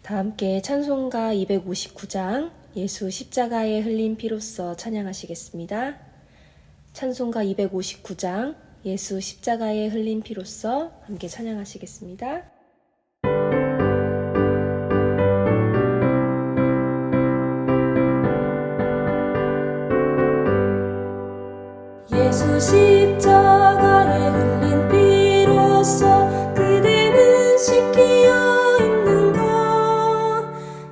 다 함께 찬송가 259장 예수 십자가에 흘린 피로써 찬양하시겠습니다. 찬송가 259장 예수 십자가에 흘린 피로써 함께 찬양하시겠습니다. 예수 십자가에 흘린 피로써 그대는 씻기어 있는가.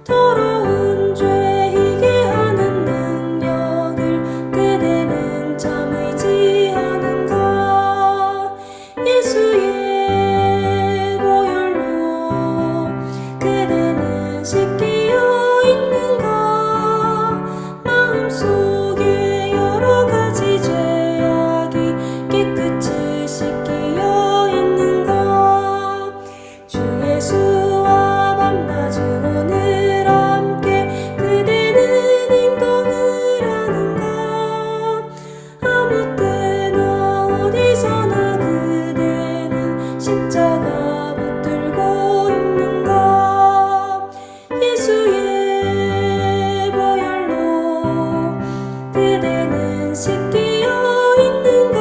더러운 죄 희게 하는 능력을 그대는 참 의지하는가. 예수의 보혈로 그대는 씻기어 있는가. 마음속에 여러 가지 죄악이 깨끗이 씻기어 있는가. 주 예수와 밤낮으로 늘 함께 그대는 행동을 하는가. 아무 때나 어디서나 그대는 십자가 붙들고 있는가. 예수의 보혈로 그대는 씻기어 있는가.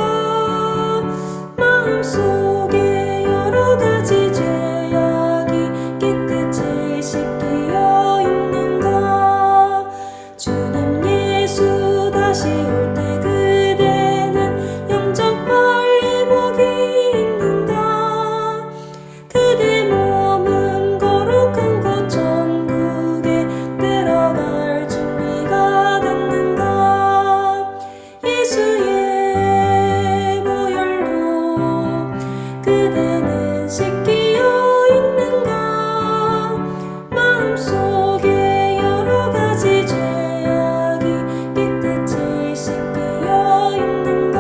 마음속에 여러 가지 죄악이 깨끗이 씻기어 있는가. 주님 예수 다시 올 때 그대는 영접할 회복이 있는가. 그대 몸은 거룩한 곳 천국에 들어갈 준비가 됐는가. 예수의 보혈로 그대는 씻기어 있는가. 마음속에 여러 가지 죄악이 깨끗이 씻기어 있는가.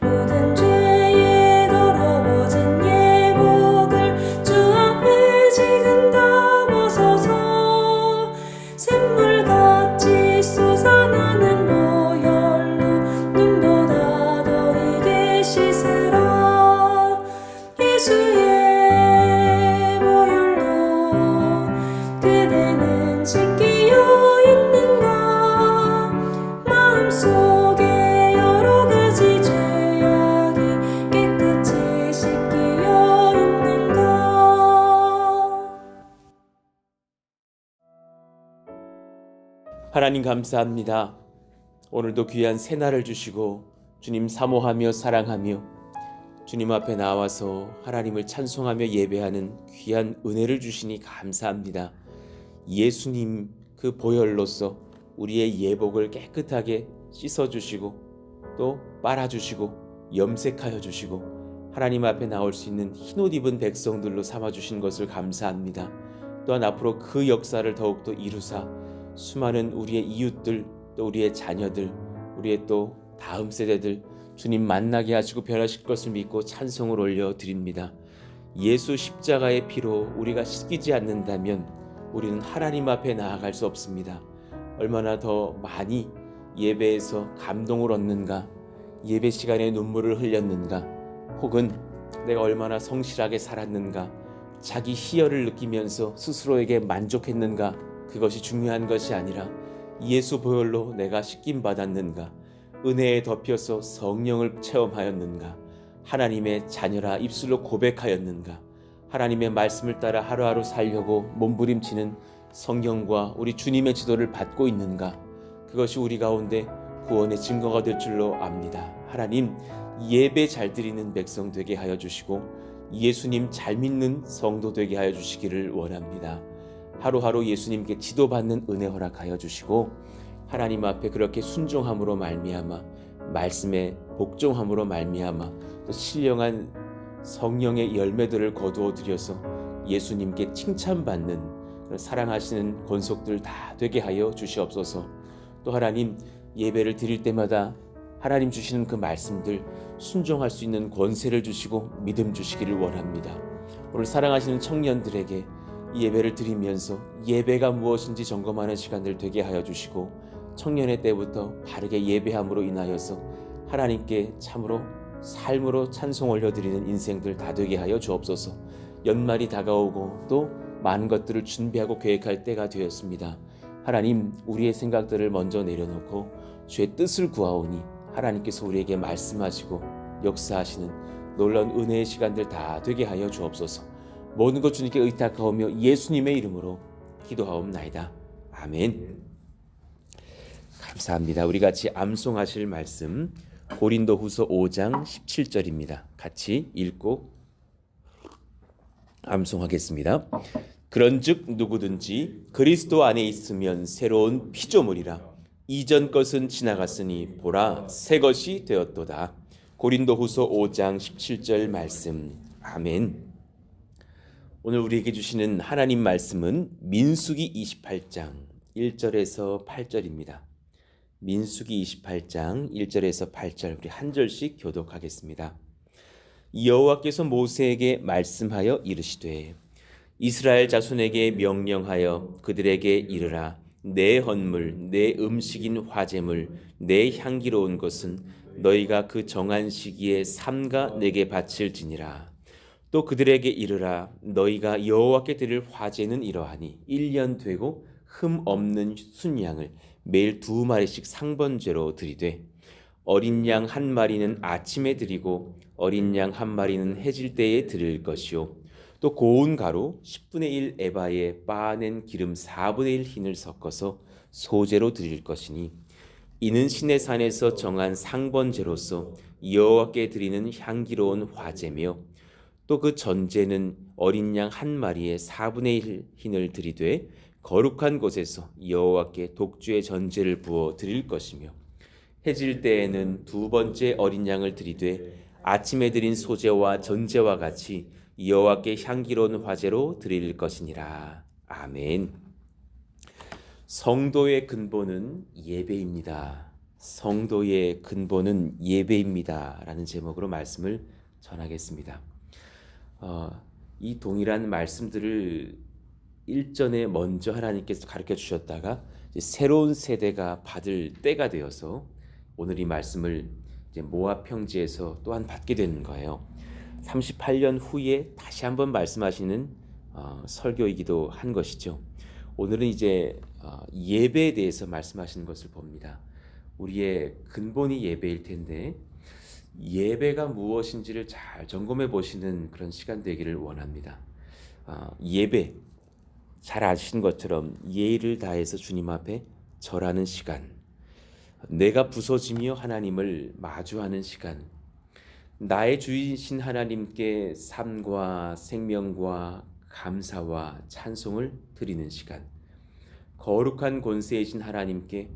모든 죄에 더러워진 예복을 주 앞에 지금 다 벗어서 샘물같이 솟아나는 보혈로 눈보다 더 희게 씻으라. 예수의 보혈로 그대는 씻기어 있는가. 마음속에 여러 가지 죄악이 깨끗이 씻기어 있는가. 하나님 감사합니다. 오늘도 귀한 새날을 주시고 주님 사모하며 사랑하며 주님 앞에 나와서 하나님을 찬송하며 예배하는 귀한 은혜를 주시니 감사합니다. 예수님 그 보혈로서 우리의 예복을 깨끗하게 씻어주시고 또 빨아주시고 염색하여 주시고 하나님 앞에 나올 수 있는 흰옷 입은 백성들로 삼아주신 것을 감사합니다. 또한 앞으로 그 역사를 더욱더 이루사 수많은 우리의 이웃들 또 우리의 자녀들 우리의 또 다음 세대들 주님 만나게 하시고 변화시킬 것을 믿고 찬송을 올려드립니다. 예수 십자가의 피로 우리가 씻기지 않는다면 우리는 하나님 앞에 나아갈 수 없습니다. 얼마나 더 많이 예배에서 감동을 얻는가, 예배 시간에 눈물을 흘렸는가, 혹은 내가 얼마나 성실하게 살았는가, 자기 희열을 느끼면서 스스로에게 만족했는가, 그것이 중요한 것이 아니라 예수 보혈로 내가 씻김 받았는가, 은혜에 덮여서 성령을 체험하였는가, 하나님의 자녀라 입술로 고백하였는가, 하나님의 말씀을 따라 하루하루 살려고 몸부림치는 성령과 우리 주님의 지도를 받고 있는가, 그것이 우리 가운데 구원의 증거가 될 줄로 압니다. 하나님, 예배 잘 드리는 백성 되게 하여 주시고 예수님 잘 믿는 성도 되게 하여 주시기를 원합니다. 하루하루 예수님께 지도받는 은혜 허락하여 주시고 하나님 앞에 그렇게 순종함으로 말미암아 말씀에 복종함으로 말미암아 또 신령한 성령의 열매들을 거두어 들여서 예수님께 칭찬받는 그런 사랑하시는 권속들 다 되게 하여 주시옵소서. 또 하나님 예배를 드릴 때마다 하나님 주시는 그 말씀들 순종할 수 있는 권세를 주시고 믿음 주시기를 원합니다. 오늘 사랑하시는 청년들에게 이 예배를 드리면서 예배가 무엇인지 점검하는 시간들 되게 하여 주시고 청년의 때부터 바르게 예배함으로 인하여서 하나님께 참으로 삶으로 찬송 올려드리는 인생들 다 되게 하여 주옵소서. 연말이 다가오고 또 많은 것들을 준비하고 계획할 때가 되었습니다. 하나님, 우리의 생각들을 먼저 내려놓고 주의 뜻을 구하오니 하나님께서 우리에게 말씀하시고 역사하시는 놀라운 은혜의 시간들 다 되게 하여 주옵소서. 모든 것 주님께 의탁하오며 예수님의 이름으로 기도하옵나이다. 아멘. 감사합니다. 우리 같이 암송하실 말씀 고린도후서 5장 17절입니다. 같이 읽고 암송하겠습니다. 그런즉 누구든지 그리스도 안에 있으면 새로운 피조물이라. 이전 것은 지나갔으니 보라 새 것이 되었도다. 고린도후서 5장 17절 말씀. 아멘. 오늘 우리에게 주시는 하나님 말씀은 민수기 28장 1절에서 8절입니다. 민수기 28장 1절에서 8절 우리 한 절씩 교독하겠습니다. 여호와께서 모세에게 말씀하여 이르시되 이스라엘 자손에게 명령하여 그들에게 이르라. 내 헌물 내 음식인 화제물 내 향기로운 것은 너희가 그 정한 시기에 삼가 내게 바칠지니라. 또 그들에게 이르라. 너희가 여호와께 드릴 화제는 이러하니 1년 되고 흠 없는 순양을 매일 2마리씩 상번제로 드리되 어린 양 1마리는 아침에 드리고 어린 양 1마리는 해질 때에 드릴 것이요 또 고운 가루 10분의 1 에바에 빻아낸 기름 4분의 1 흰을 섞어서 소제로 드릴 것이니 이는 신의 산에서 정한 상번제로서 여호와께 드리는 향기로운 화제며 또 그 전제는 어린 양 1마리에 4분의 1 흰을 드리되 거룩한 곳에서 여호와께 독주의 전제를 부어 드릴 것이며 해질 때에는 2번째 어린 양을 드리되 아침에 드린 소제와 전제와 같이 여호와께 향기로운 화제로 드릴 것이니라. 아멘. 성도의 근본은 예배입니다. 성도의 근본은 예배입니다. 라는 제목으로 말씀을 전하겠습니다. 이 동일한 말씀들을 일전에 먼저 하나님께서 가르쳐 주셨다가 이제 새로운 세대가 받을 때가 되어서 오늘 이 말씀을 이제 모압 평지에서 또한 받게 되는 거예요. 38년 후에 다시 한번 말씀하시는 설교이기도 한 것이죠. 오늘은 이제 예배에 대해서 말씀하시는 것을 봅니다. 우리의 근본이 예배일 텐데 예배가 무엇인지를 잘 점검해 보시는 그런 시간 되기를 원합니다. 예배 잘 아시는 것처럼 예의를 다해서 주님 앞에 절하는 시간, 내가 부서지며 하나님을 마주하는 시간, 나의 주이신 하나님께 삶과 생명과 감사와 찬송을 드리는 시간, 거룩한 권세이신 하나님께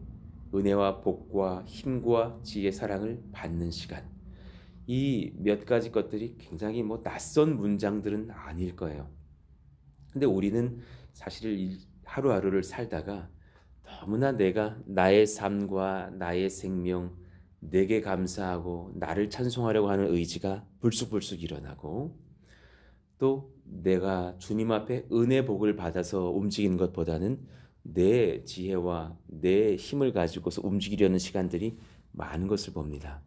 은혜와 복과 힘과 지혜 사랑을 받는 시간. 이 몇 가지 것들이 굉장히 낯선 문장들은 아닐 거예요. 근데 우리는 사실 하루하루를 살다가 너무나 내가 나의 삶과 나의 생명, 내게 감사하고 나를 찬송하려고 하는 의지가 불쑥불쑥 일어나고 또 내가 주님 앞에 은혜 복을 받아서 움직이는 것보다는 내 지혜와 내 힘을 가지고서 움직이려는 시간들이 많은 것을 봅니다.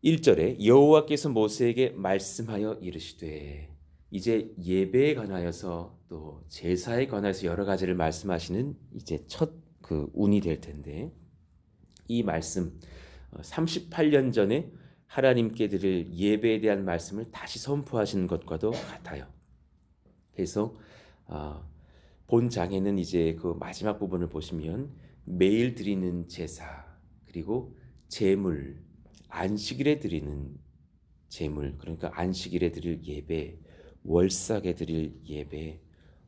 1절에 여호와께서 모세에게 말씀하여 이르시되, 이제 예배에 관하여서 또 제사에 관하여서 여러 가지를 말씀하시는 이제 첫 그 운이 될 텐데, 이 말씀 38년 전에 하나님께 드릴 예배에 대한 말씀을 다시 선포하시는 것과도 같아요. 그래서 본 장에는 이제 그 마지막 부분을 보시면 매일 드리는 제사, 그리고 제물, 안식일에 드리는 제물, 그러니까 안식일에 드릴 예배, 월삭에 드릴 예배,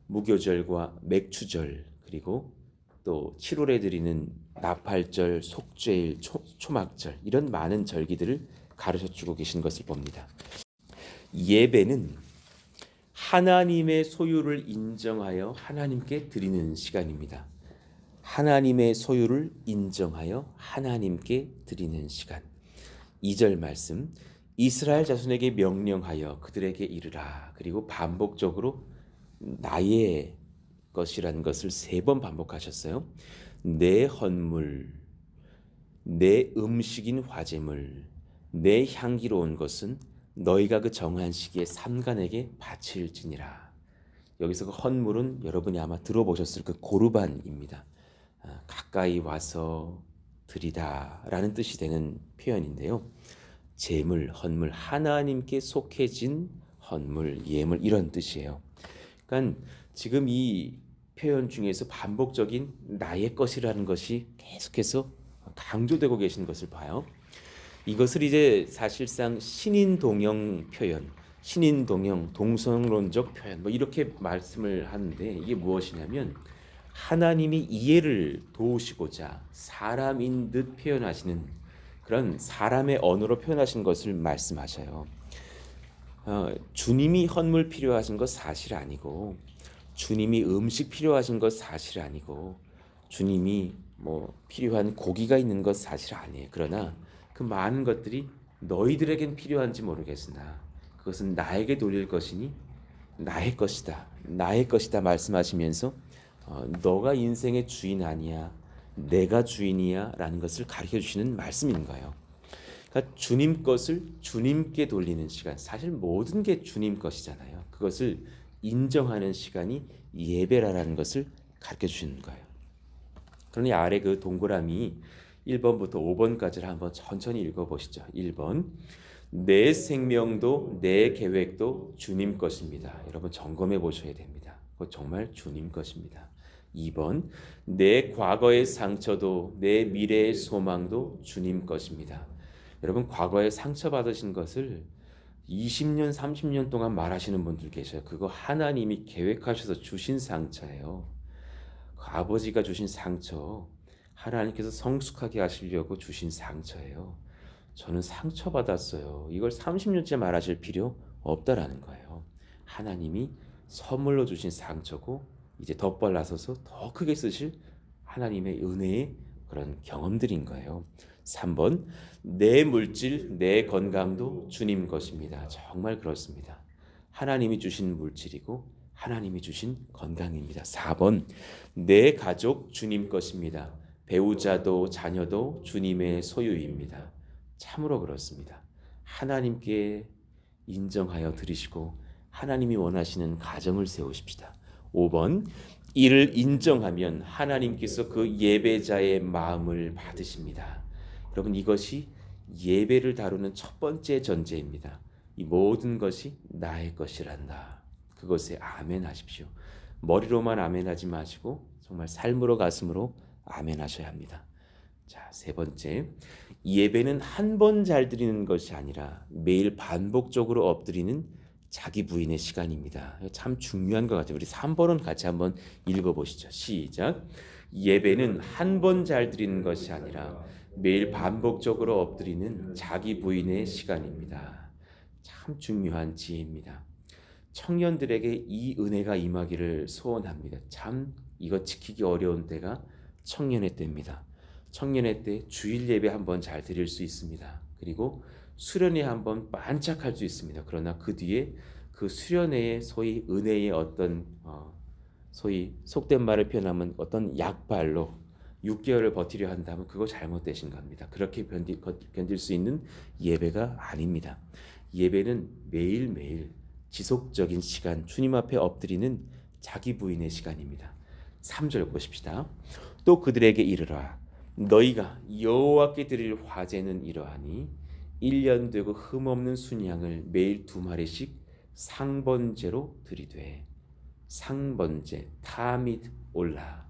무교절과 맥추절, 그리고 또 7월에 드리는 나팔절, 속죄일, 초막절, 이런 많은 절기들을 가르쳐주고 계신 것을 봅니다. 예배는 하나님의 소유를 인정하여 하나님께 드리는 시간입니다. 하나님의 소유를 인정하여 하나님께 드리는 시간. 2절 말씀, 이스라엘 자손에게 명령하여 그들에게 이르라. 그리고 반복적으로 나의 것이라는 것을 3번 반복하셨어요. 내 헌물, 내 음식인 화제물, 내 향기로운 것은 너희가 그 정한 시기에 삼간에게 바칠지니라. 여기서 그 헌물은 여러분이 아마 들어보셨을 그 고르반입니다. 가까이 와서 드리다라는 뜻이 되는 표현인데요. 제물, 헌물, 하나님께 속해진 헌물, 예물 이런 뜻이에요. 그러니까 지금 이 표현 중에서 반복적인 나의 것이라는 것이 계속해서 강조되고 계신 것을 봐요. 이것을 이제 사실상 신인동형 표현, 신인동형, 동성론적 표현 뭐 이렇게 말씀을 하는데 이게 무엇이냐면 하나님이 이해를 도우시고자 사람인 듯 표현하시는 그런 사람의 언어로 표현하신 것을 말씀하셔요. 주님이 헌물 필요하신 것 사실 아니고 주님이 음식 필요하신 것 사실 아니고 주님이 뭐 필요한 고기가 있는 것 사실 아니에요. 그러나 그 많은 것들이 너희들에겐 필요한지 모르겠으나 그것은 나에게 돌릴 것이니 나의 것이다. 나의 것이다 말씀하시면서 너가 인생의 주인 아니야. 내가 주인이야 라는 것을 가르쳐 주시는 말씀인 거예요. 그러니까 주님 것을 주님께 돌리는 시간, 사실 모든 게 주님 것이잖아요. 그것을 인정하는 시간이 예배라는 것을 가르쳐 주시는 거예요. 그러니 아래 그 동그라미 1번부터 5번까지를 한번 천천히 읽어보시죠. 1번, 내 생명도 내 계획도 주님 것입니다. 여러분 점검해 보셔야 됩니다. 그거 정말 주님 것입니다. 2번, 내 과거의 상처도 내 미래의 소망도 주님 것입니다. 여러분 과거에 상처받으신 것을 20년, 30년 동안 말하시는 분들 계셔요. 그거 하나님이 계획하셔서 주신 상처예요. 그 아버지가 주신 상처, 하나님께서 성숙하게 하시려고 주신 상처예요. 저는 상처받았어요. 이걸 30년째 말하실 필요 없다라는 거예요. 하나님이 선물로 주신 상처고 이제 덧발라서서 더 크게 쓰실 하나님의 은혜의 그런 경험들인 거예요. 3번, 내 물질, 내 건강도 주님 것입니다. 정말 그렇습니다. 하나님이 주신 물질이고 하나님이 주신 건강입니다. 4번, 내 가족 주님 것입니다. 배우자도 자녀도 주님의 소유입니다. 참으로 그렇습니다. 하나님께 인정하여 드리시고 하나님이 원하시는 가정을 세우십시다. 5번, 이를 인정하면 하나님께서 그 예배자의 마음을 받으십니다. 여러분 이것이 예배를 다루는 첫 번째 전제입니다. 이 모든 것이 나의 것이란다. 그것에 아멘 하십시오. 머리로만 아멘 하지 마시고 정말 삶으로 가슴으로 아멘 하셔야 합니다. 자, 세 번째, 예배는 한 번 잘 드리는 것이 아니라 매일 반복적으로 엎드리는 자기 부인의 시간입니다. 참 중요한 것 같아요. 우리 3번은 같이 한번 읽어보시죠. 시작. 예배는 한 번 잘 드리는 것이 아니라 매일 반복적으로 엎드리는 자기 부인의 시간입니다. 참 중요한 지혜입니다. 청년들에게 이 은혜가 임하기를 소원합니다. 참 이거 지키기 어려운 때가 청년의 때입니다. 청년의 때 주일 예배 한번 잘 드릴 수 있습니다. 그리고 수련회 한번 반짝할 수 있습니다. 그러나 그 뒤에 그 수련회의 소위 은혜의 어떤 소위 속된 말을 표현하면 어떤 약발로 6개월을 버티려 한다면 그거 잘못되신 겁니다. 그렇게 견딜 수 있는 예배가 아닙니다. 예배는 매일매일 지속적인 시간 주님 앞에 엎드리는 자기 부인의 시간입니다. 3절 보십시다. 또 그들에게 이르라 너희가 여호와께 드릴 화제는 이러하니 1년 되고 흠없는 순양을 매일 2마리씩 상번제로 드리되 상번제 타미드 올라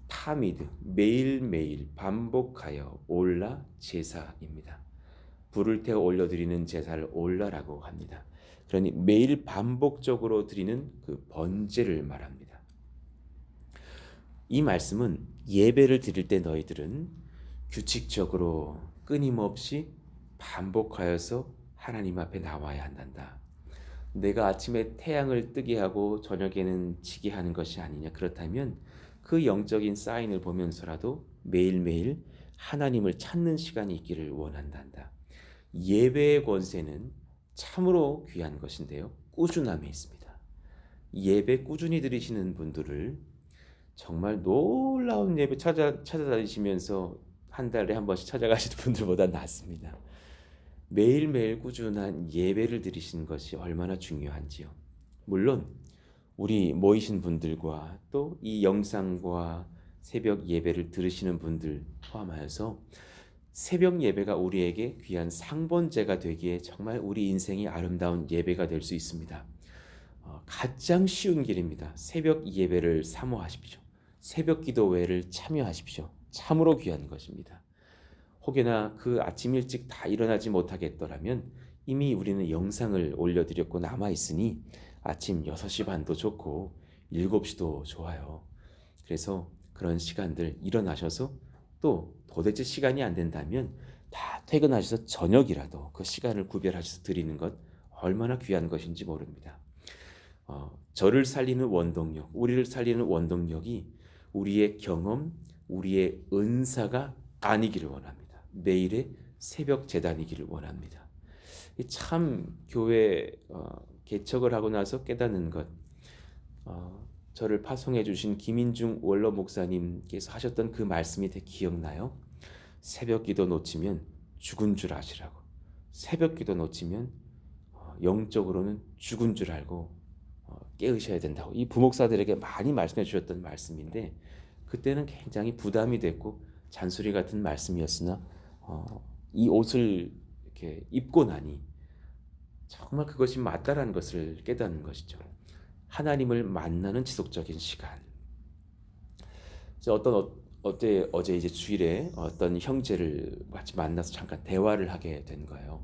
타미드 매일매일 반복하여 올라 제사입니다. 불을 태워 올려드리는 제사를 올라라고 합니다. 그러니 매일 반복적으로 드리는 그 번제를 말합니다. 이 말씀은 예배를 드릴 때 너희들은 규칙적으로 끊임없이 반복하여서 하나님 앞에 나와야 한단다. 내가 아침에 태양을 뜨게 하고 저녁에는 지게 하는 것이 아니냐. 그렇다면 그 영적인 사인을 보면서라도 매일매일 하나님을 찾는 시간이 있기를 원한단다. 예배의 권세는 참으로 귀한 것인데요. 꾸준함에 있습니다. 예배 꾸준히 드리시는 분들을 정말 놀라운 예배 찾아다니시면서 한 달에 한 번씩 찾아가시는 분들보다 낫습니다. 매일매일 꾸준한 예배를 드리시는 것이 얼마나 중요한지요. 물론 우리 모이신 분들과 또 이 영상과 새벽 예배를 들으시는 분들 포함하여서 새벽 예배가 우리에게 귀한 상번제가 되기에 정말 우리 인생이 아름다운 예배가 될 수 있습니다. 가장 쉬운 길입니다. 새벽 예배를 사모하십시오. 새벽 기도회를 참여하십시오. 참으로 귀한 것입니다. 혹여나 그 아침 일찍 다 일어나지 못하겠더라면 이미 우리는 영상을 올려드렸고 남아있으니 아침 6시 반도 좋고 7시도 좋아요. 그래서 그런 시간들 일어나셔서 또 도대체 시간이 안 된다면 다 퇴근하셔서 저녁이라도 그 시간을 구별하셔서 드리는 것 얼마나 귀한 것인지 모릅니다. 저를 살리는 원동력, 우리를 살리는 원동력이 우리의 경험, 우리의 은사가 아니기를 원합니다. 매일의 새벽 제단이기를 원합니다. 참 교회 개척을 하고 나서 깨닫는 것, 저를 파송해 주신 김인중 원로 목사님께서 하셨던 그 말씀이 되게 기억나요. 새벽 기도 놓치면 죽은 줄 아시라고. 새벽 기도 놓치면 영적으로는 죽은 줄 알고 깨우셔야 된다고. 이 부목사들에게 많이 말씀해 주셨던 말씀인데 그때는 굉장히 부담이 됐고 잔소리 같은 말씀이었으나 이 옷을 이렇게 입고 나니 정말 그것이 맞다라는 것을 깨닫는 것이죠. 하나님을 만나는 지속적인 시간. 어제 이제 주일에 어떤 형제를 같이 만나서 잠깐 대화를 하게 된 거예요.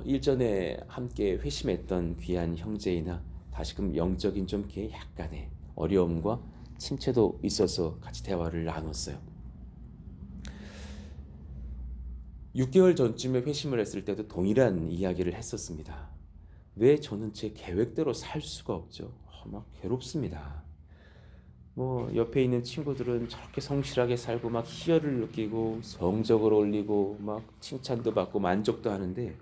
일전에 함께 회심했던 귀한 형제이나 다시금 영적인 좀 약간의 어려움과 침체도 있어서 같이 대화를 나눴어요. 6개월 전쯤에 회심을 했을 때도 동일한 이야기를 했었습니다. 왜 저는 제 계획대로 살 수가 없죠? 막 괴롭습니다. 옆에 있는 친구들은 저렇게 성실하게 살고 막 희열을 느끼고 성적을 올리고 막 칭찬도 받고 만족도 하는데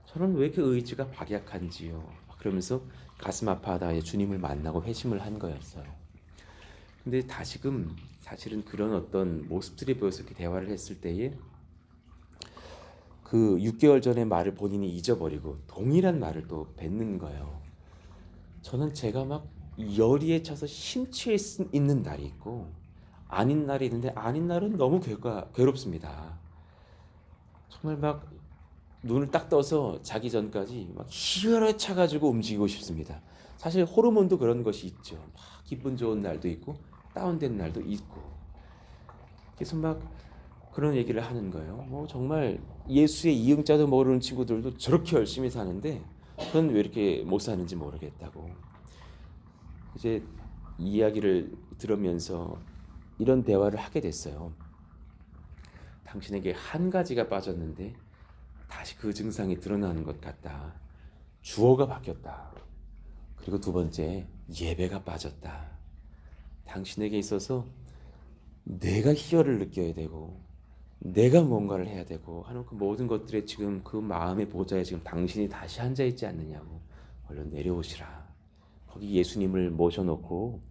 저는 왜 이렇게 의지가 박약한지요? 그러면서 가슴 아파하다 주님을 만나고 회심을 한 거였어요. 근데 다시금 사실은 그런 어떤 모습들이 보여서 이렇게 대화를 했을 때에 그 6개월 전의 말을 본인이 잊어버리고 동일한 말을 또 뱉는 거예요. 저는 제가 막 열의에 차서 심취해 있는 날이 있고 아닌 날이 있는데 아닌 날은 너무 괴롭습니다. 정말 막 눈을 딱 떠서 자기 전까지 막 희열에 차가지고 움직이고 싶습니다. 사실 호르몬도 그런 것이 있죠. 막 기분 좋은 날도 있고 다운된 날도 있고. 그래서 막 그런 얘기를 하는 거예요. 정말 예수의 이응자도 모르는 친구들도 저렇게 열심히 사는데 저는 왜 이렇게 못 사는지 모르겠다고. 이제 이야기를 들으면서 이런 대화를 하게 됐어요. 당신에게 한 가지가 빠졌는데 다시 그 증상이 드러나는 것 같다. 주어가 바뀌었다. 그리고 두 번째, 예배가 빠졌다. 당신에게 있어서 내가 희열을 느껴야 되고 내가 뭔가를 해야 되고 하는 그 모든 것들에 지금 그 마음의 보좌에 지금 당신이 다시 앉아있지 않느냐고. 얼른 내려오시라. 거기 예수님을 모셔놓고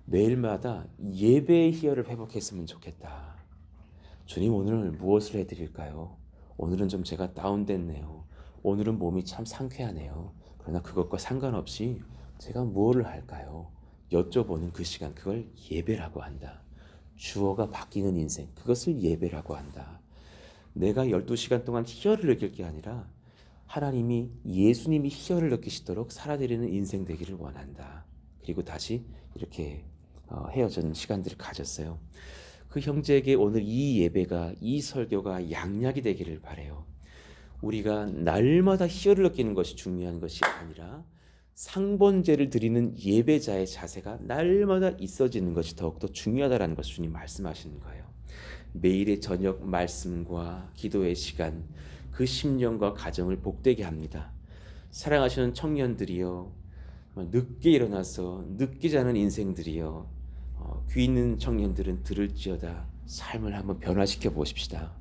매일마다 예배의 희열을 회복했으면 좋겠다. 주님, 오늘 무엇을 해드릴까요? 오늘은 좀 제가 다운됐네요. 오늘은 몸이 참 상쾌하네요. 그러나 그것과 상관없이 제가 무엇을 할까요? 여쭤보는 그 시간, 그걸 예배라고 한다. 주어가 바뀌는 인생, 그것을 예배라고 한다. 내가 12시간 동안 희열을 느낄 게 아니라 하나님이, 예수님이 희열을 느끼시도록 살아드리는 인생 되기를 원한다. 그리고 다시 이렇게 헤어지는 시간들을 가졌어요. 그 형제에게 오늘 이 예배가, 이 설교가 양약이 되기를 바라요. 우리가 날마다 희열을 느끼는 것이 중요한 것이 아니라 상번제를 드리는 예배자의 자세가 날마다 있어지는 것이 더욱더 중요하다는 것을 주님 말씀하시는 거예요. 매일의 저녁 말씀과 기도의 시간, 그 심령과 가정을 복되게 합니다. 사랑하시는 청년들이여, 늦게 일어나서 늦게 자는 인생들이여, 귀 있는 청년들은 들을지어다 삶을 한번 변화시켜 보십시다.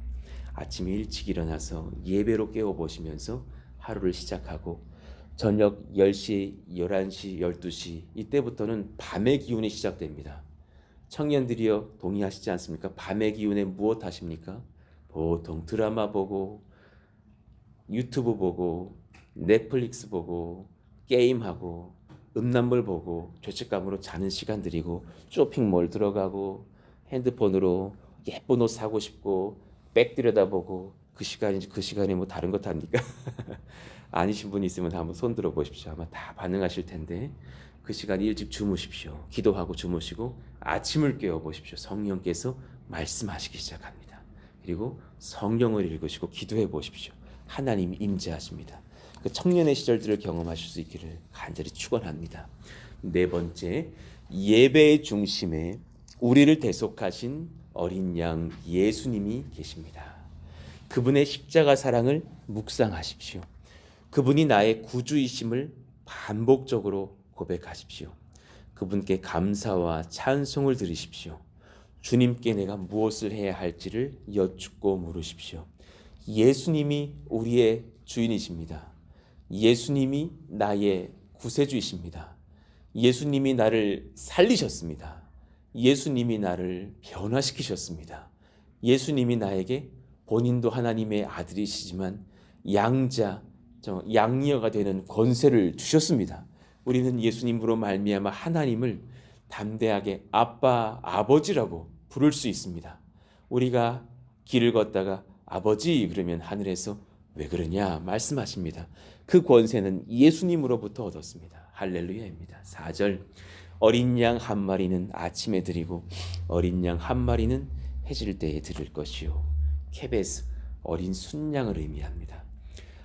아침에 일찍 일어나서 예배로 깨워보시면서 하루를 시작하고 저녁 10시, 11시, 12시 이때부터는 밤의 기운이 시작됩니다. 청년들이여 동의하시지 않습니까? 밤의 기운에 무엇 하십니까? 보통 드라마 보고 유튜브 보고 넷플릭스 보고 게임하고 음란물 보고 죄책감으로 자는 시간들이고 쇼핑몰 들어가고 핸드폰으로 예쁜 옷 사고 싶고 백 들여다보고 그 시간에 뭐 다른 것 합니까? 아니신 분 있으면 한번 손 들어 보십시오. 아마 다 반응하실 텐데 그 시간 일찍 주무십시오. 기도하고 주무시고 아침을 깨워 보십시오. 성령께서 말씀하시기 시작합니다. 그리고 성경을 읽으시고 기도해 보십시오. 하나님이 임재하십니다. 그 청년의 시절들을 경험하실 수 있기를 간절히 축원합니다. 네 번째, 예배의 중심에 우리를 대속하신 어린 양 예수님이 계십니다. 그분의 십자가 사랑을 묵상하십시오. 그분이 나의 구주이심을 반복적으로 고백하십시오. 그분께 감사와 찬송을 드리십시오. 주님께 내가 무엇을 해야 할지를 여쭙고 물으십시오. 예수님이 우리의 주인이십니다. 예수님이 나의 구세주이십니다. 예수님이 나를 살리셨습니다. 예수님이 나를 변화시키셨습니다. 예수님이 나에게 본인도 하나님의 아들이시지만 양녀가 되는 권세를 주셨습니다. 우리는 예수님으로 말미암아 하나님을 담대하게 아빠, 아버지라고 부를 수 있습니다. 우리가 길을 걷다가 아버지 그러면 하늘에서 왜 그러냐 말씀하십니다. 그 권세는 예수님으로부터 얻었습니다. 할렐루야입니다. 4절, 어린 양 한 마리는 아침에 드리고 어린 양 한 마리는 해질 때에 드릴 것이요. 케베스, 어린 순양을 의미합니다.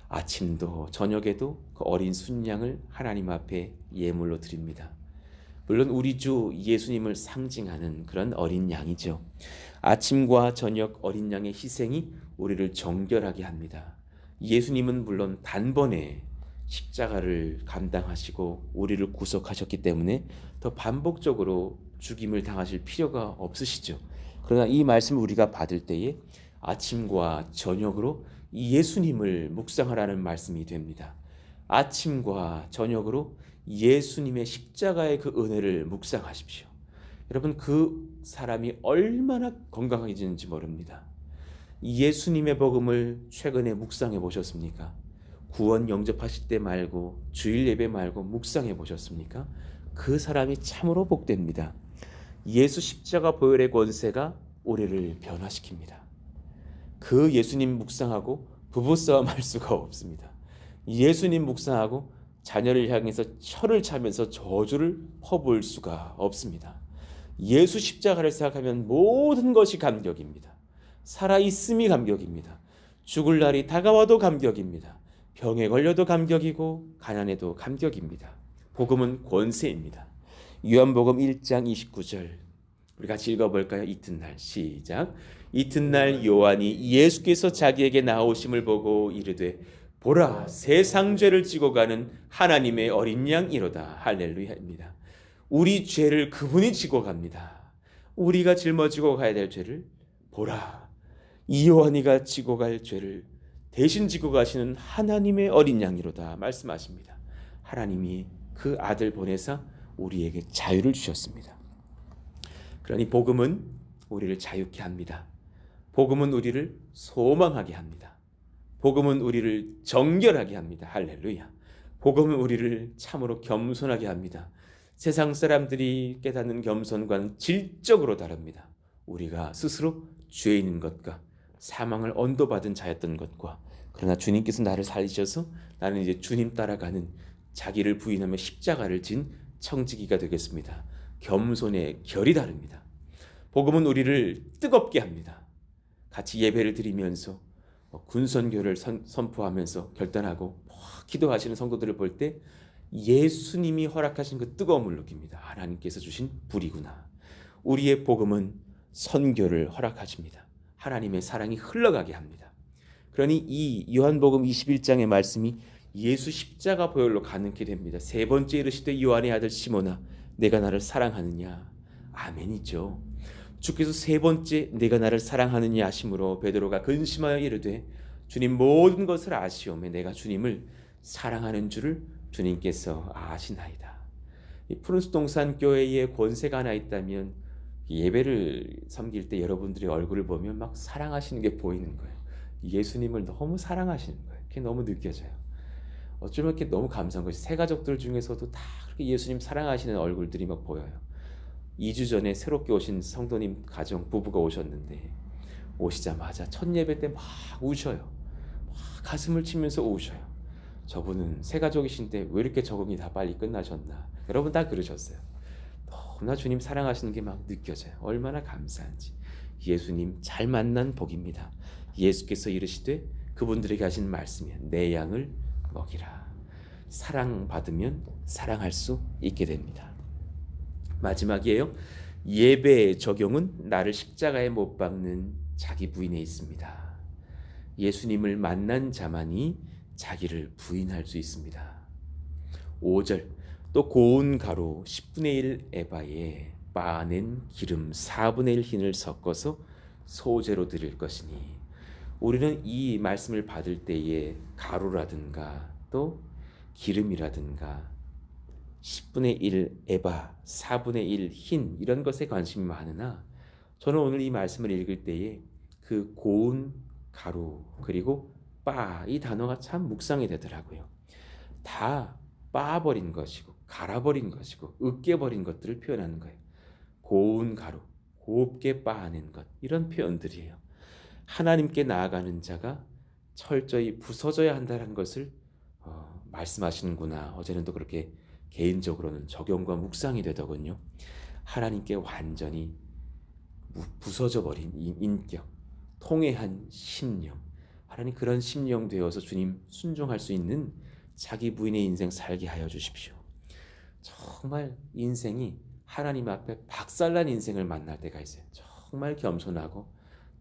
아침도 저녁에도 그 어린 순양을 하나님 앞에 예물로 드립니다. 물론 우리 주 예수님을 상징하는 그런 어린 양이죠. 아침과 저녁 어린 양의 희생이 우리를 정결하게 합니다. 예수님은 물론 단번에 십자가를 감당하시고 우리를 구속하셨기 때문에 더 반복적으로 죽임을 당하실 필요가 없으시죠. 그러나 이 말씀을 우리가 받을 때에 아침과 저녁으로 예수님을 묵상하라는 말씀이 됩니다. 아침과 저녁으로 예수님의 십자가의 그 은혜를 묵상하십시오. 여러분, 그 사람이 얼마나 건강해지는지 모릅니다. 예수님의 복음을 최근에 묵상해 보셨습니까? 구원 영접하실 때 말고 주일 예배 말고 묵상해 보셨습니까? 그 사람이 참으로 복됩니다. 예수 십자가 보혈의 권세가 우리를 변화시킵니다. 그 예수님 묵상하고 부부싸움 할 수가 없습니다. 예수님 묵상하고 자녀를 향해서 철을 차면서 저주를 퍼부을 수가 없습니다. 예수 십자가를 생각하면 모든 것이 감격입니다. 살아있음이 감격입니다. 죽을 날이 다가와도 감격입니다. 병에 걸려도 감격이고 가난해도 감격입니다. 복음은 권세입니다. 요한복음 1장 29절 우리 같이 읽어볼까요? 이튿날 시작. 이튿날 요한이 예수께서 자기에게 나오심을 보고 이르되 보라, 세상 죄를 지고 가는 하나님의 어린 양이로다. 할렐루야입니다. 우리 죄를 그분이 지고 갑니다. 우리가 짊어지고 가야 될 죄를 보라, 이 요한이가 지고 갈 죄를 대신 지고 가시는 하나님의 어린 양이로다 말씀하십니다. 하나님이 그 아들 보내사 우리에게 자유를 주셨습니다. 그러니 복음은 우리를 자유케 합니다. 복음은 우리를 소망하게 합니다. 복음은 우리를 정결하게 합니다. 할렐루야. 복음은 우리를 참으로 겸손하게 합니다. 세상 사람들이 깨닫는 겸손과는 질적으로 다릅니다. 우리가 스스로 죄 있는 것과 사망을 언도받은 자였던 것과, 그러나 주님께서 나를 살리셔서 나는 이제 주님 따라가는 자기를 부인하며 십자가를 진 청지기가 되겠습니다. 겸손의 결이 다릅니다. 복음은 우리를 뜨겁게 합니다. 같이 예배를 드리면서 군선교를 선포하면서 결단하고 기도하시는 성도들을 볼 때 예수님이 허락하신 그 뜨거움을 느낍니다. 하나님께서 주신 불이구나. 우리의 복음은 선교를 허락하십니다. 하나님의 사랑이 흘러가게 합니다. 그러니 이 요한복음 21장의 말씀이 예수 십자가 보혈로 가능케 됩니다. 세 번째 이르시되 요한의 아들 시몬아, 내가 나를 사랑하느냐? 아멘이죠. 주께서 세 번째 내가 나를 사랑하느냐 하심으로 베드로가 근심하여 이르되 주님, 모든 것을 아시오매 내가 주님을 사랑하는 줄을 주님께서 아시나이다. 이 푸른숲 동산교회의 권세가 하나 있다면 예배를 섬길 때 여러분들이 얼굴을 보면 막 사랑하시는 게 보이는 거예요. 예수님을 너무 사랑하시는 거예요. 그게 너무 느껴져요. 어쩌면 이렇게 너무 감사한 것이 세 가족들 중에서도 다 그렇게 예수님 사랑하시는 얼굴들이 막 보여요. 2주 전에 새롭게 오신 성도님 가정 부부가 오셨는데 오시자마자 첫 예배 때 막 우셔요. 막 가슴을 치면서 우셔요. 저분은 새 가족이신데 왜 이렇게 적응이 다 빨리 끝나셨나. 여러분 다 그러셨어요. 너무나 주님 사랑하시는 게 막 느껴져요. 얼마나 감사한지. 예수님 잘 만난 복입니다. 예수께서 이르시되 그분들에게 하신 말씀이야. 내 양을 먹이라. 사랑받으면 사랑할 수 있게 됩니다. 마지막이에요. 예배의 적용은 나를 십자가에 못 박는 자기 부인에 있습니다. 예수님을 만난 자만이 자기를 부인할 수 있습니다. 5절 또 고운 가루 10분의 1 에바에 빻아낸 기름 4분의 1 흰을 섞어서 소제로 드릴 것이니 우리는 이 말씀을 받을 때에 가루라든가 또 기름이라든가 10분의 1 에바, 4분의 1 흰 이런 것에 관심이 많으나 저는 오늘 이 말씀을 읽을 때에 그 고운 가루 그리고 빻 이 단어가 참 묵상이 되더라고요. 다 빻아버린 것이고 갈아버린 것이고 으깨버린 것들을 표현하는 거예요. 고운 가루, 곱게 빻아낸 것 이런 표현들이에요. 하나님께 나아가는 자가 철저히 부서져야 한다는 것을 말씀하시는구나. 어제는 또 그렇게 개인적으로는 적용과 묵상이 되더군요. 하나님께 완전히 부서져 버린 인격, 통회한 심령, 하나님 그런 심령 되어서 주님 순종할 수 있는 자기 부인의 인생 살게 하여 주십시오. 정말 인생이 하나님 앞에 박살난 인생을 만날 때가 있어요. 정말 겸손하고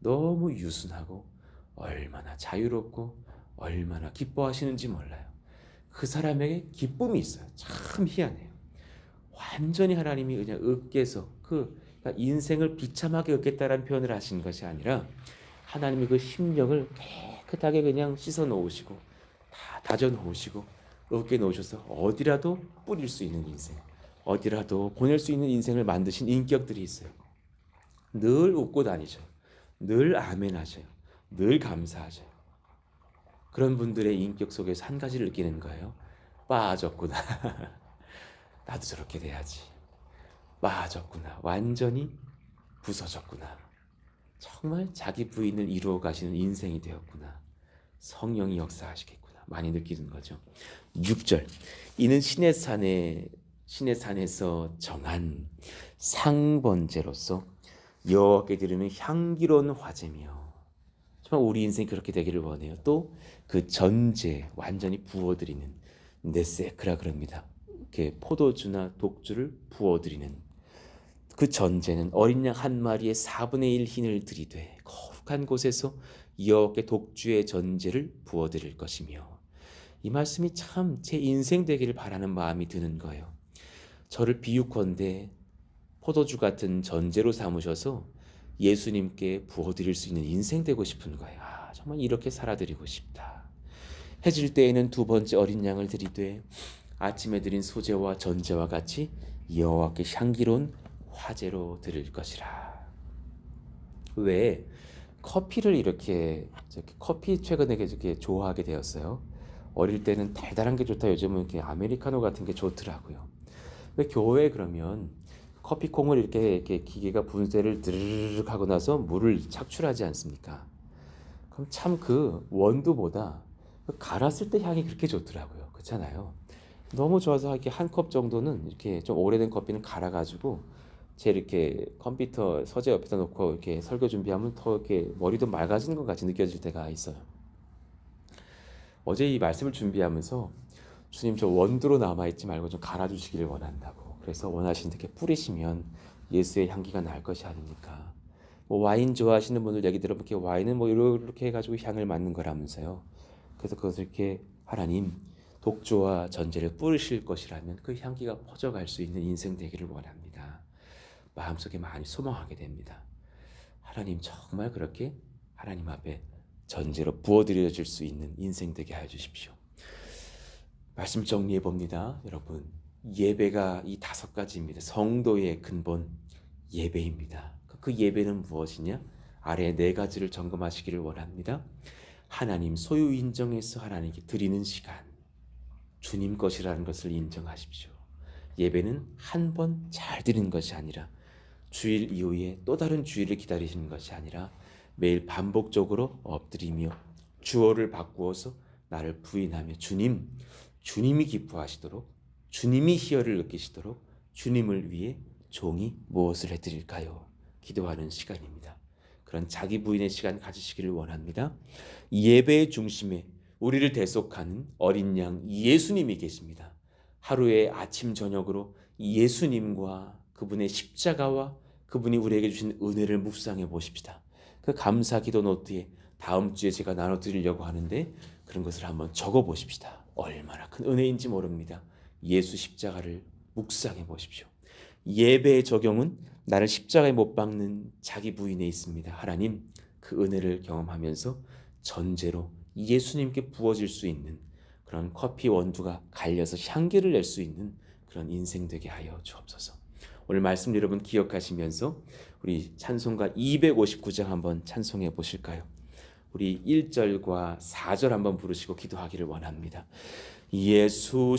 너무 유순하고 얼마나 자유롭고 얼마나 기뻐하시는지 몰라요. 그 사람에게 기쁨이 있어요. 참 희한해요. 완전히 하나님이 그냥 으깨서 그러니까 인생을 비참하게 으깼다라는 표현을 하신 것이 아니라 하나님이 그 심령을 깨끗하게 그냥 씻어 놓으시고 다 다져 놓으시고 으깨 놓으셔서 어디라도 뿌릴 수 있는 인생, 어디라도 보낼 수 있는 인생을 만드신 인격들이 있어요. 늘 웃고 다니셔요. 늘 아멘 하셔요. 늘 감사하셔요. 그런 분들의 인격 속에서 한 가지를 느끼는 거예요. 빠졌구나. 나도 저렇게 돼야지. 빠졌구나. 완전히 부서졌구나. 정말 자기 부인을 이루어 가시는 인생이 되었구나. 성령이 역사하시겠구나. 많이 느끼는 거죠. 6절. 이는 신의 산에서 정한 상번제로서 여호와께 드리는 향기로운 화제며 정말 우리 인생이 그렇게 되기를 원해요. 또 그 전제 완전히 부어드리는 네세크라 그럽니다. 이렇게 포도주나 독주를 부어드리는 그 전제는 어린 양 한 마리의 4분의 1 흰을 들이되 거룩한 곳에서 여호와께 독주의 전제를 부어드릴 것이며 이 말씀이 참 제 인생 되기를 바라는 마음이 드는 거예요. 저를 비유컨대 포도주 같은 전제로 삼으셔서 예수님께 부어드릴 수 있는 인생 되고 싶은 거예요. 정말 이렇게 살아드리고 싶다. 해질 때에는 두 번째 어린 양을 드리되 아침에 드린 소제와 전제와 같이 여호와께 향기로운 화제로 드릴 것이라. 왜 커피를 이렇게 커피 최근에 이렇게 좋아하게 되었어요. 어릴 때는 달달한 게 좋다. 요즘은 이렇게 아메리카노 같은 게 좋더라고요. 왜 교회에 그러면 커피콩을 이렇게 기계가 분쇄를 드르륵 하고 나서 물을 착출하지 않습니까? 그럼 참 그 원두보다 갈았을 때 향이 그렇게 좋더라고요. 그렇잖아요. 너무 좋아서 이렇게 한 컵 정도는 이렇게 좀 오래된 커피는 갈아가지고 제 이렇게 컴퓨터 서재 옆에다 놓고 이렇게 설교 준비하면 더 이렇게 머리도 맑아지는 것 같이 느껴질 때가 있어요. 어제 이 말씀을 준비하면서 주님 저 원두로 남아있지 말고 좀 갈아주시기를 원한다고. 그래서 원하시는 데 이렇게 뿌리시면 예수의 향기가 날 것이 아닙니까? 뭐 와인 좋아하시는 분들 얘기 들어보면 이렇게 와인은 뭐 이렇게 해가지고 향을 맡는 거라면서요. 그래서 그것을 이렇게 하나님 독주와 전제를 뿌리실 것이라면 그 향기가 퍼져갈 수 있는 인생 되기를 원합니다. 마음속에 많이 소망하게 됩니다. 하나님 정말 그렇게 하나님 앞에 전제로 부어드려질 수 있는 인생 되게 하여 주십시오. 말씀 정리해 봅니다. 여러분 예배가 이 5가지입니다. 성도의 근본 예배입니다. 그 예배는 무엇이냐? 아래 4가지를 점검하시기를 원합니다. 하나님 소유 인정해서 하나님께 드리는 시간, 주님 것이라는 것을 인정하십시오. 예배는 한 번 잘 드리는 것이 아니라 주일 이후에 또 다른 주일을 기다리시는 것이 아니라 매일 반복적으로 엎드리며 주어를 바꾸어서 나를 부인하며 주님이 기뻐하시도록, 주님이 희열을 느끼시도록 주님을 위해 종이 무엇을 해드릴까요? 기도하는 시간입니다. 그런 자기 부인의 시간 가지시기를 원합니다. 예배의 중심에 우리를 대속하는 어린 양 예수님이 계십니다. 하루의 아침 저녁으로 예수님과 그분의 십자가와 그분이 우리에게 주신 은혜를 묵상해 보십시다. 그 감사 기도 노트에 다음 주에 제가 나눠드리려고 하는데 그런 것을 한번 적어 보십시다. 얼마나 큰 은혜인지 모릅니다. 예수 십자가를 묵상해 보십시오. 예배의 적용은 나를 십자가에 못 박는 자기 부인에 있습니다. 하나님, 그 은혜를 경험하면서 전제로 예수님께 부어질 수 있는 그런 커피 원두가 갈려서 향기를 낼 수 있는 그런 인생 되게 하여 주옵소서. 오늘 말씀 여러분 기억하시면서 우리 찬송가 259장 한번 찬송해 보실까요? 우리 1절과 4절 한번 부르시고 기도하기를 원합니다. 예수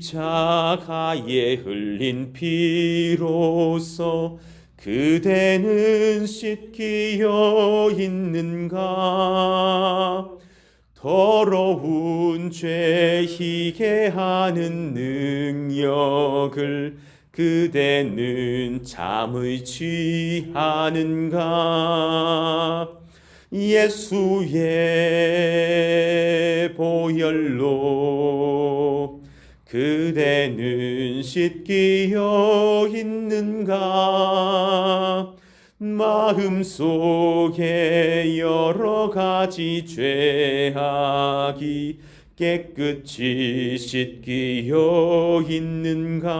십자가에 흘린 피로써 그대는 씻기어 있는가? 더러운 죄 희게 하는 능력을 그대는 잠의 취하는가? 예수의 보혈로 그대는 씻기어 있는가? 마음속에 여러 가지 죄악이 깨끗이 씻기어 있는가?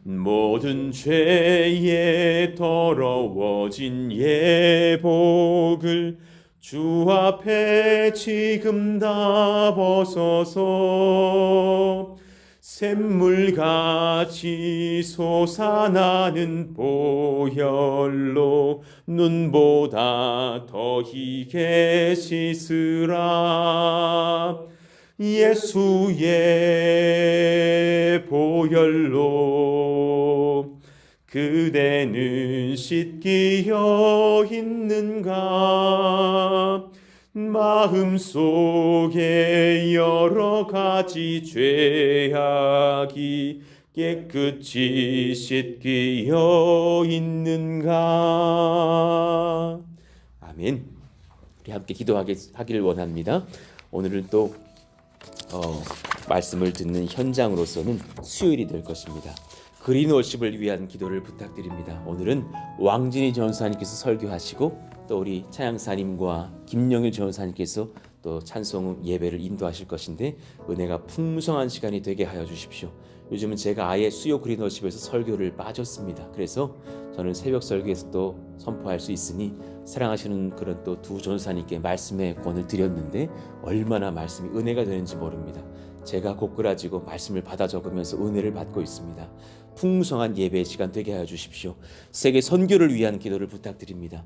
모든 죄에 더러워진 예복을 주 앞에 지금 다 벗어서 샘물같이 솟아나는 보혈로 눈보다 더 희게 씻으라. 예수의 보혈로 그대는 씻기어 있는가? 마음속에 여러 가지 죄악이 깨끗이 씻기어 있는가? 아멘. 우리 함께 기도하기를 원합니다. 오늘은 또 말씀을 듣는 현장으로서는 수요일이 될 것입니다. 그린워십을 위한 기도를 부탁드립니다. 오늘은 왕진희 전사님께서 설교하시고 또 우리 차양사님과 김영일 전사님께서 또 찬송 예배를 인도하실 것인데 은혜가 풍성한 시간이 되게 하여 주십시오. 요즘은 제가 아예 수요 그린워십에서 설교를 빠졌습니다. 그래서 저는 새벽 설교에서 또 선포할 수 있으니 사랑하시는 그런 또 두 전사님께 말씀의 권을 드렸는데 얼마나 말씀이 은혜가 되는지 모릅니다. 제가 고꾸라지고 말씀을 받아 적으면서 은혜를 받고 있습니다. 풍성한 예배의 시간 되게 하여 주십시오. 세계 선교를 위한 기도를 부탁드립니다.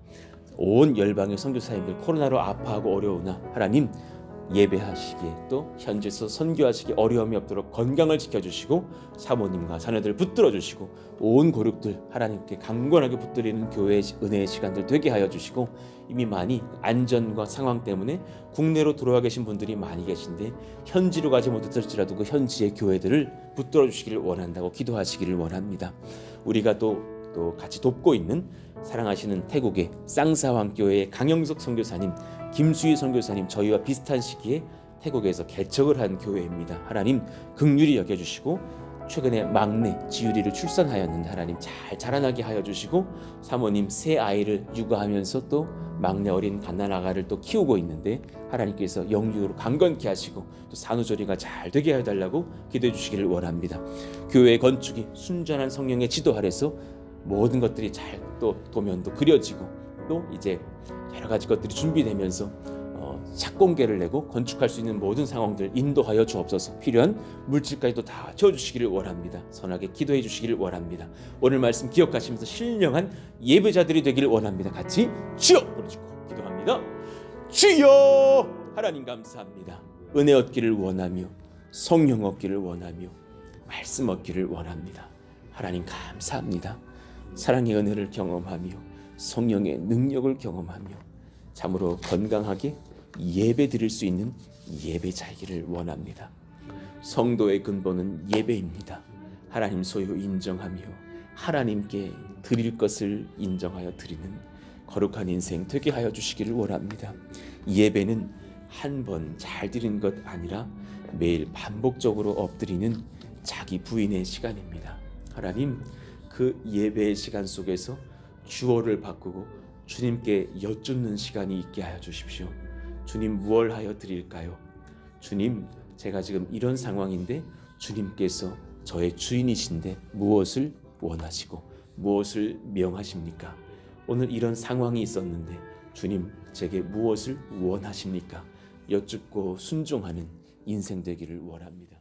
온 열방의 선교사님들 코로나로 아파하고 어려우나 하나님 예배하시기에 또 현지에서 선교하시기 어려움이 없도록 건강을 지켜주시고 사모님과 자녀들 붙들어 주시고 온 고륙들 하나님께 강건하게 붙들리는 교회의 은혜의 시간들 되게 하여 주시고 이미 많이 안전과 상황 때문에 국내로 들어와 계신 분들이 많이 계신데 현지로 가지 못했을지라도 그 현지의 교회들을 붙들어 주시기를 원한다고 기도하시기를 원합니다. 우리가 또 같이 돕고 있는 사랑하시는 태국의 쌍사왕교회의 강영석 선교사님, 김수희 선교사님 저희와 비슷한 시기에 태국에서 개척을 한 교회입니다. 하나님 긍휼히 여겨주시고 최근에 막내 지유리를 출산하였는데 하나님 잘 자라나게 하여 주시고 사모님 새 아이를 육아하면서 또 막내 어린 갓난아가를 또 키우고 있는데 하나님께서 영육으로 강건케 하시고 또 산후조리가 잘 되게 해달라고 기도해 주시기를 원합니다. 교회의 건축이 순전한 성령의 지도 아래서 모든 것들이 잘 또 도면도 그려지고 또 이제 여러 가지 것들이 준비되면서 착공계를 내고 건축할 수 있는 모든 상황들 인도하여 주옵소서. 필요한 물질까지도 다 채워주시기를 원합니다. 선하게 기도해 주시기를 원합니다. 오늘 말씀 기억하시면서 신령한 예배자들이 되기를 원합니다. 같이 주여 부르시고 기도합니다. 주여! 하나님 감사합니다. 은혜 얻기를 원하며 성령 얻기를 원하며 말씀 얻기를 원합니다. 하나님 감사합니다. 사랑의 은혜를 경험하며 성령의 능력을 경험하며 참으로 건강하게 예배 드릴 수 있는 예배자이기를 원합니다. 성도의 근본은 예배입니다. 하나님 소유 인정하며 하나님께 드릴 것을 인정하여 드리는 거룩한 인생 되게 하여 주시기를 원합니다. 예배는 한 번 잘 드린 것 아니라 매일 반복적으로 엎드리는 자기 부인의 시간입니다. 하나님, 그 예배의 시간 속에서 주어를 바꾸고 주님께 여쭙는 시간이 있게 하여 주십시오. 주님, 무엇을 하여 드릴까요? 주님, 제가 지금 이런 상황인데 주님께서 저의 주인이신데 무엇을 원하시고 무엇을 명하십니까? 오늘 이런 상황이 있었는데 주님, 제게 무엇을 원하십니까? 여쭙고 순종하는 인생 되기를 원합니다.